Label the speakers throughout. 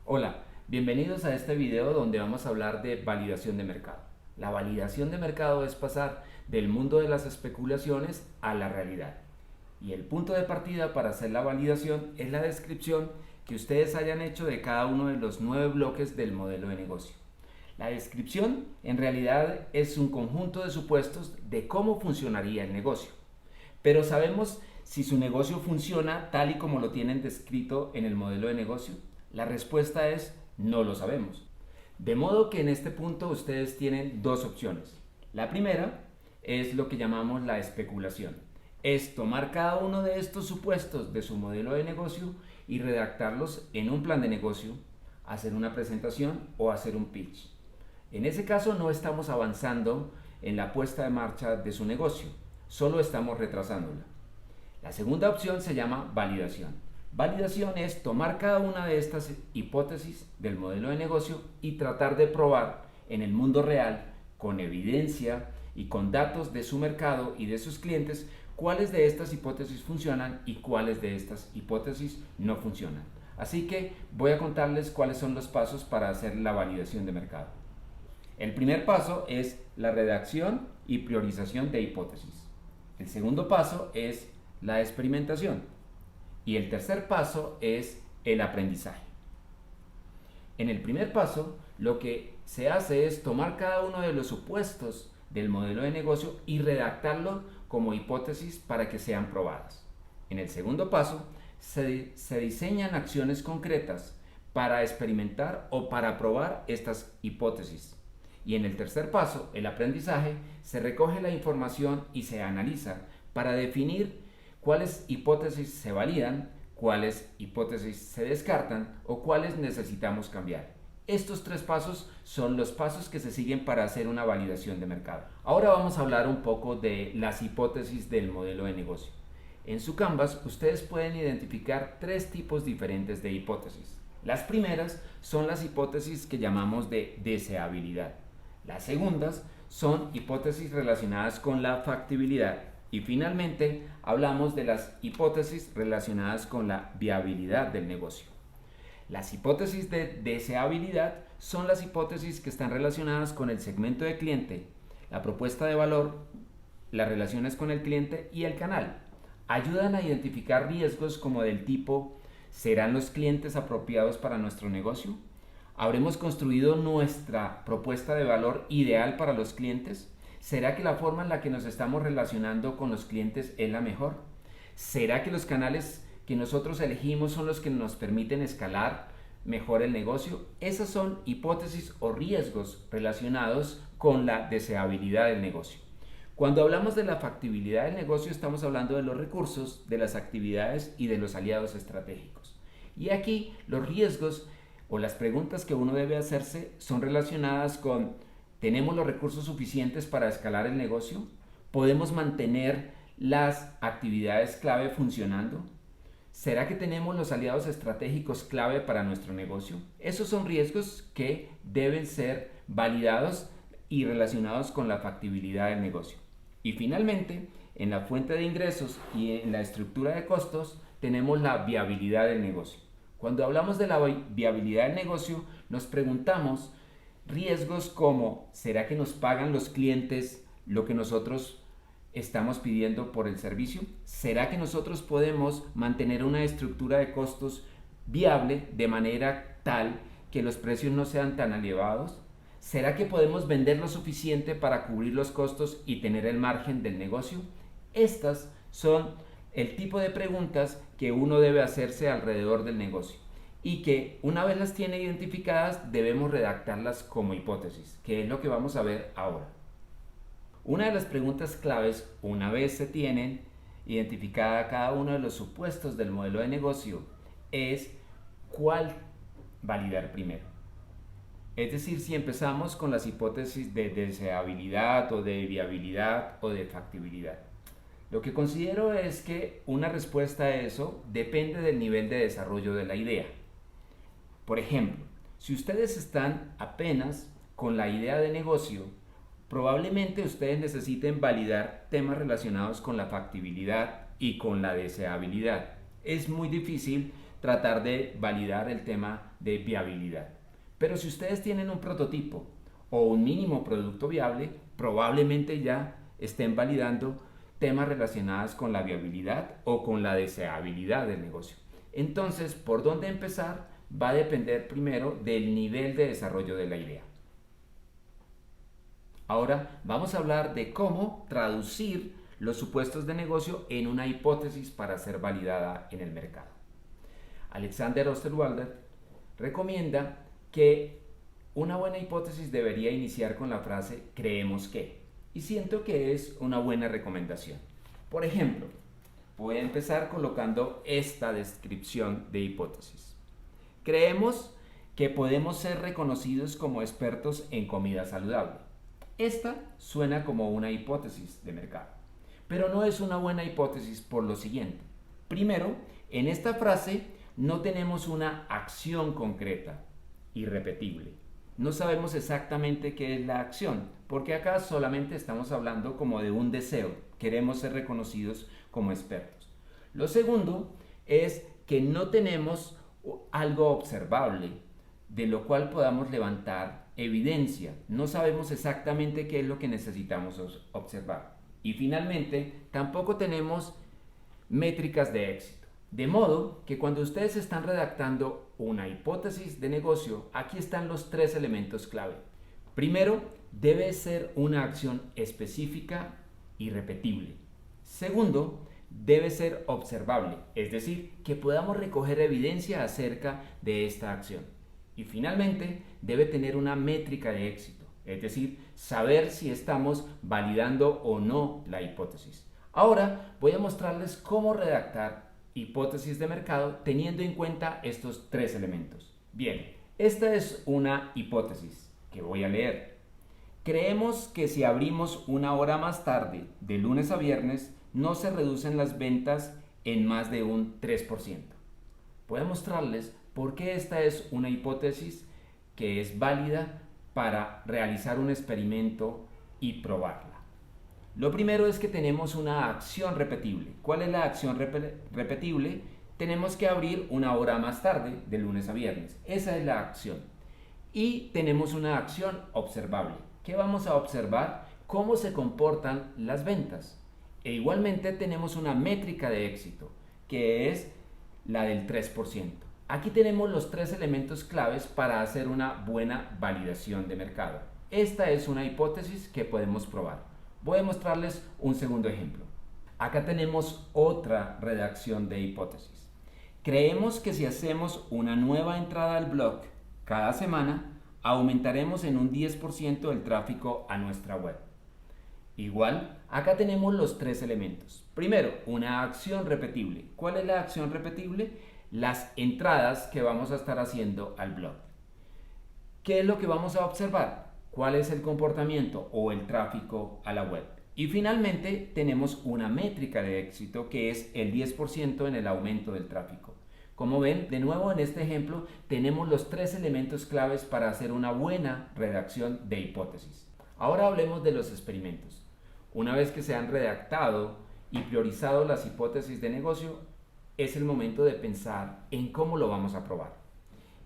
Speaker 1: Hola, bienvenidos a este video donde vamos a hablar de validación de mercado. La validación de mercado es pasar del mundo de las especulaciones a la realidad. Y el punto de partida para hacer la validación es la descripción que ustedes hayan hecho de cada uno de los 9 bloques del modelo de negocio. La descripción en realidad es un conjunto de supuestos de cómo funcionaría el negocio. Pero ¿sabemos si su negocio funciona tal y como lo tienen descrito en el modelo de negocio? La respuesta es no lo sabemos. De modo que en este punto ustedes tienen dos opciones. La primera es lo que llamamos la especulación. Es tomar cada uno de estos supuestos de su modelo de negocio y redactarlos en un plan de negocio, hacer una presentación o hacer un pitch. En ese caso no estamos avanzando en la puesta de marcha de su negocio, solo estamos retrasándola. La segunda opción se llama validación. Validación es tomar cada una de estas hipótesis del modelo de negocio y tratar de probar en el mundo real, con evidencia y con datos de su mercado y de sus clientes, cuáles de estas hipótesis funcionan y cuáles de estas hipótesis no funcionan. Así que voy a contarles cuáles son los pasos para hacer la validación de mercado. El primer paso es la redacción y priorización de hipótesis. El segundo paso es la experimentación. Y el tercer paso es el aprendizaje. En el primer paso, lo que se hace es tomar cada uno de los supuestos del modelo de negocio y redactarlo como hipótesis para que sean probadas. En el segundo paso, se diseñan acciones concretas para experimentar o para probar estas hipótesis. Y en el tercer paso, el aprendizaje, se recoge la información y se analiza para definir cuáles hipótesis se validan, cuáles hipótesis se descartan o cuáles necesitamos cambiar. Estos tres pasos son los pasos que se siguen para hacer una validación de mercado. Ahora vamos a hablar un poco de las hipótesis del modelo de negocio. En su Canvas ustedes pueden identificar tres tipos diferentes de hipótesis. Las primeras son las hipótesis que llamamos de deseabilidad. Las segundas son hipótesis relacionadas con la factibilidad. Y finalmente hablamos de las hipótesis relacionadas con la viabilidad del negocio. Las hipótesis de deseabilidad son las hipótesis que están relacionadas con el segmento de cliente, la propuesta de valor, las relaciones con el cliente y el canal. Ayudan a identificar riesgos como del tipo: ¿serán los clientes apropiados para nuestro negocio? ¿Habremos construido nuestra propuesta de valor ideal para los clientes? ¿Será que la forma en la que nos estamos relacionando con los clientes es la mejor? ¿Será que los canales que nosotros elegimos son los que nos permiten escalar mejor el negocio? Esas son hipótesis o riesgos relacionados con la deseabilidad del negocio. Cuando hablamos de la factibilidad del negocio, estamos hablando de los recursos, de las actividades y de los aliados estratégicos. Y aquí los riesgos o las preguntas que uno debe hacerse son relacionadas con: ¿tenemos los recursos suficientes para escalar el negocio? ¿Podemos mantener las actividades clave funcionando? ¿Será que tenemos los aliados estratégicos clave para nuestro negocio? Esos son riesgos que deben ser validados y relacionados con la factibilidad del negocio. Y finalmente, en la fuente de ingresos y en la estructura de costos tenemos la viabilidad del negocio. Cuando hablamos de la viabilidad del negocio, nos preguntamos riesgos como: ¿será que nos pagan los clientes lo que nosotros estamos pidiendo por el servicio? ¿Será que nosotros podemos mantener una estructura de costos viable de manera tal que los precios no sean tan elevados? ¿Será que podemos vender lo suficiente para cubrir los costos y tener el margen del negocio? Estas son el tipo de preguntas que uno debe hacerse alrededor del negocio y que, una vez las tiene identificadas, debemos redactarlas como hipótesis, que es lo que vamos a ver ahora. Una de las preguntas claves, una vez se tienen identificada cada uno de los supuestos del modelo de negocio, es ¿cuál validar primero? Es decir, si empezamos con las hipótesis de deseabilidad o de viabilidad o de factibilidad. Lo que considero es que una respuesta a eso depende del nivel de desarrollo de la idea. Por ejemplo, si ustedes están apenas con la idea de negocio, probablemente ustedes necesiten validar temas relacionados con la factibilidad y con la deseabilidad. es muy difícil tratar de validar el tema de viabilidad. Pero si ustedes tienen un prototipo o un mínimo producto viable, probablemente ya estén validando temas relacionados con la viabilidad o con la deseabilidad del negocio. Entonces, ¿por dónde empezar? Va a depender primero del nivel de desarrollo de la idea. Ahora vamos a hablar de cómo traducir los supuestos de negocio en una hipótesis para ser validada en el mercado. Alexander Osterwalder recomienda que una buena hipótesis debería iniciar con la frase creemos que, y siento que es una buena recomendación. Por ejemplo, voy a empezar colocando esta descripción de hipótesis. Creemos que podemos ser reconocidos como expertos en comida saludable. Esta suena como una hipótesis de mercado, pero no es una buena hipótesis por lo siguiente. Primero, en esta frase no tenemos una acción concreta y repetible. No sabemos exactamente qué es la acción, porque acá solamente estamos hablando como de un deseo. Queremos ser reconocidos como expertos. Lo segundo es que no tenemos algo observable de lo cual podamos levantar evidencia. No sabemos exactamente qué es lo que necesitamos observar. Y finalmente, tampoco tenemos métricas de éxito. De modo que cuando ustedes están redactando una hipótesis de negocio, aquí están los 3 elementos clave. Primero, debe ser una acción específica y repetible. Segundo, debe ser observable, es decir, que podamos recoger evidencia acerca de esta acción. Y finalmente, debe tener una métrica de éxito, es decir, saber si estamos validando o no la hipótesis. Ahora voy a mostrarles cómo redactar hipótesis de mercado teniendo en cuenta estos 3 elementos. Bien, esta es una hipótesis que voy a leer. Creemos que si abrimos una hora más tarde, de lunes a viernes, no se reducen las ventas en más de un 3%. Voy a mostrarles por qué esta es una hipótesis que es válida para realizar un experimento y probarla. Lo primero es que tenemos una acción repetible. ¿Cuál es la acción repetible? Tenemos que abrir una hora más tarde, de lunes a viernes. Esa es la acción. Y tenemos una acción observable. ¿Qué vamos a observar? Cómo se comportan las ventas. E igualmente tenemos una métrica de éxito, que es la del 3%. Aquí tenemos los 3 elementos claves para hacer una buena validación de mercado. Esta es una hipótesis que podemos probar. Voy a mostrarles un segundo ejemplo. Acá tenemos otra redacción de hipótesis. Creemos que si hacemos una nueva entrada al blog cada semana, aumentaremos en un 10% el tráfico a nuestra web. Igual, acá tenemos los 3 elementos. Primero, una acción repetible. ¿Cuál es la acción repetible? Las entradas que vamos a estar haciendo al blog. ¿Qué es lo que vamos a observar? ¿Cuál es el comportamiento o el tráfico a la web? Y finalmente tenemos una métrica de éxito que es el 10% en el aumento del tráfico. Como ven, de nuevo en este ejemplo tenemos los 3 elementos claves para hacer una buena redacción de hipótesis. Ahora hablemos de los experimentos. Una vez que se han redactado y priorizado las hipótesis de negocio, es el momento de pensar en cómo lo vamos a probar.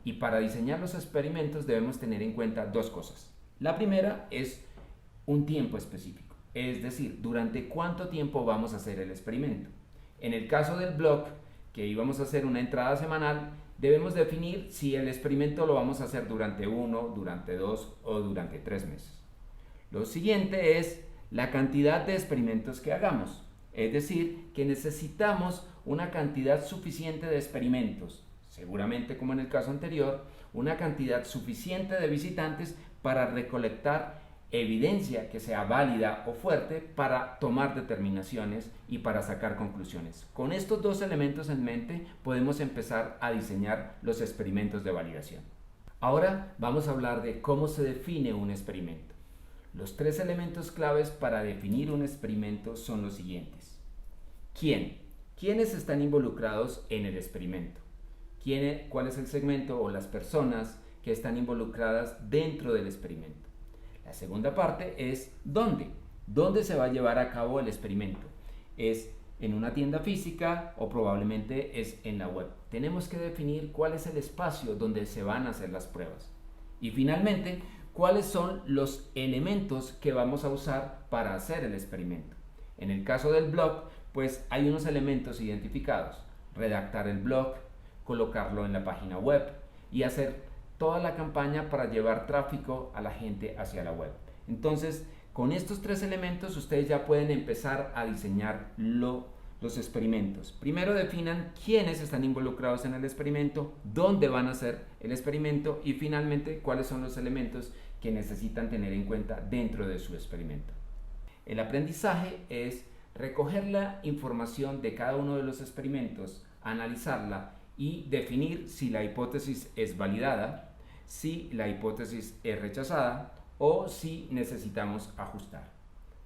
Speaker 1: Y para diseñar los experimentos debemos tener en cuenta 2 cosas. La primera es un tiempo específico, es decir, durante cuánto tiempo vamos a hacer el experimento. En el caso del blog, que íbamos a hacer una entrada semanal, debemos definir si el experimento lo vamos a hacer durante 1, durante 2 o durante 3 meses. Lo siguiente es la cantidad de experimentos que hagamos, es decir, que necesitamos una cantidad suficiente de experimentos, seguramente como en el caso anterior, una cantidad suficiente de visitantes para recolectar evidencia que sea válida o fuerte para tomar determinaciones y para sacar conclusiones. Con estos 2 elementos en mente podemos empezar a diseñar los experimentos de validación. Ahora vamos a hablar de cómo se define un experimento. Los 3 elementos claves para definir un experimento son los siguientes. ¿Quién? ¿Quiénes están involucrados en el experimento? ¿Cuál es el segmento o las personas que están involucradas dentro del experimento? La segunda parte es ¿dónde? ¿Dónde se va a llevar a cabo el experimento? Es en una tienda física o probablemente es en la web. Tenemos que definir cuál es el espacio donde se van a hacer las pruebas. Y finalmente, cuáles son los elementos que vamos a usar para hacer el experimento. En el caso del blog, pues hay unos elementos identificados: redactar el blog, colocarlo en la página web y hacer toda la campaña para llevar tráfico a la gente hacia la web. Entonces, con estos tres elementos ustedes ya pueden empezar a diseñar los experimentos. Primero definan quiénes están involucrados en el experimento, dónde van a hacer el experimento y finalmente cuáles son los elementos que necesitan tener en cuenta dentro de su experimento. El aprendizaje es recoger la información de cada uno de los experimentos, analizarla y definir si la hipótesis es validada, si la hipótesis es rechazada o si necesitamos ajustar.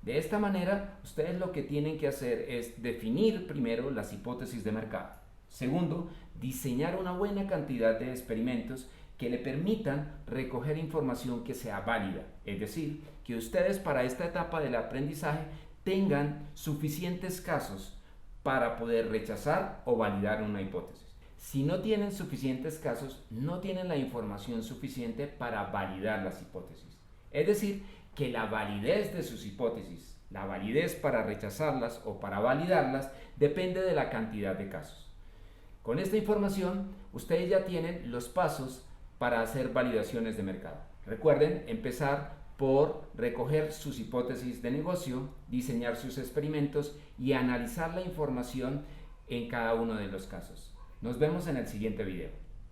Speaker 1: De esta manera, ustedes lo que tienen que hacer es definir primero las hipótesis de mercado. Segundo, diseñar una buena cantidad de experimentos que le permitan recoger información que sea válida. Es decir, que ustedes para esta etapa del aprendizaje tengan suficientes casos para poder rechazar o validar una hipótesis. Si no tienen suficientes casos, no tienen la información suficiente para validar las hipótesis. Es decir, que la validez de sus hipótesis, la validez para rechazarlas o para validarlas, depende de la cantidad de casos. Con esta información, ustedes ya tienen los pasos para hacer validaciones de mercado. Recuerden empezar por recoger sus hipótesis de negocio, diseñar sus experimentos y analizar la información en cada uno de los casos. Nos vemos en el siguiente video.